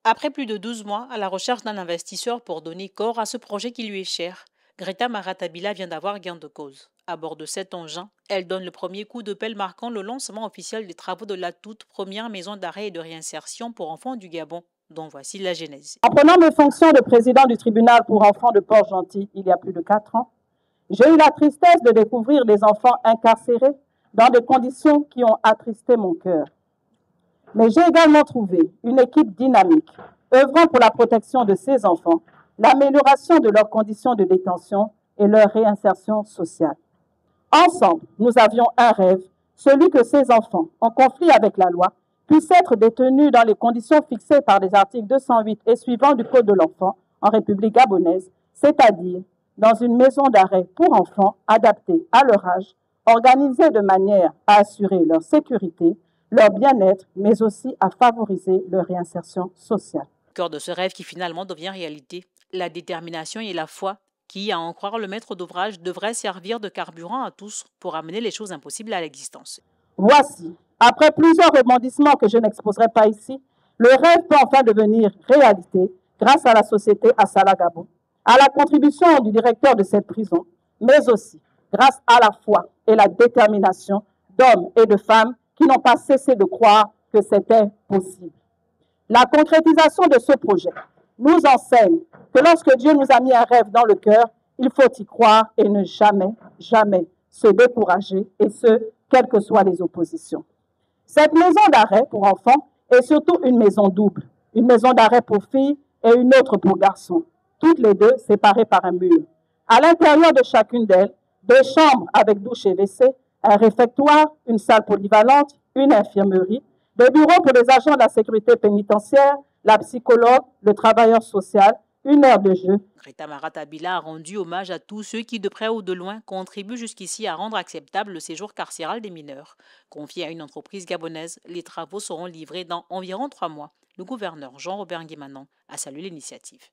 Après plus de 12 mois à la recherche d'un investisseur pour donner corps à ce projet qui lui est cher, Greta Maratabila vient d'avoir gain de cause. À bord de cet engin, elle donne le premier coup de pelle marquant le lancement officiel des travaux de la toute première maison d'arrêt et de réinsertion pour enfants du Gabon, dont voici la genèse. En prenant mes fonctions de président du tribunal pour enfants de Port-Gentil il y a plus de 4 ans, j'ai eu la tristesse de découvrir des enfants incarcérés dans des conditions qui ont attristé mon cœur. Mais j'ai également trouvé une équipe dynamique, œuvrant pour la protection de ces enfants, l'amélioration de leurs conditions de détention et leur réinsertion sociale. Ensemble, nous avions un rêve, celui que ces enfants, en conflit avec la loi, puissent être détenus dans les conditions fixées par les articles 208 et suivants du Code de l'enfant en République gabonaise, c'est-à-dire dans une maison d'arrêt pour enfants adaptée à leur âge, organisée de manière à assurer leur sécurité, leur bien-être, mais aussi à favoriser leur réinsertion sociale. Au cœur de ce rêve qui finalement devient réalité, la détermination et la foi qui, à en croire le maître d'ouvrage, devraient servir de carburant à tous pour amener les choses impossibles à l'existence. Voici, après plusieurs rebondissements que je n'exposerai pas ici, le rêve peut enfin devenir réalité grâce à la société Assala Gabon, à la contribution du directeur de cette prison, mais aussi grâce à la foi et la détermination d'hommes et de femmes qui n'ont pas cessé de croire que c'était possible. La concrétisation de ce projet nous enseigne que lorsque Dieu nous a mis un rêve dans le cœur, il faut y croire et ne jamais, jamais se décourager, et ce, quelles que soient les oppositions. Cette maison d'arrêt pour enfants est surtout une maison double, une maison d'arrêt pour filles et une autre pour garçons, toutes les deux séparées par un mur. À l'intérieur de chacune d'elles, des chambres avec douche et WC, un réfectoire, une salle polyvalente, une infirmerie, des bureaux pour les agents de la sécurité pénitentiaire, la psychologue, le travailleur social, une heure de jeu. Greta Maratabila a rendu hommage à tous ceux qui, de près ou de loin, contribuent jusqu'ici à rendre acceptable le séjour carcéral des mineurs. Confié à une entreprise gabonaise, les travaux seront livrés dans environ 3 mois. Le gouverneur Jean-Robert Nguemanon a salué l'initiative.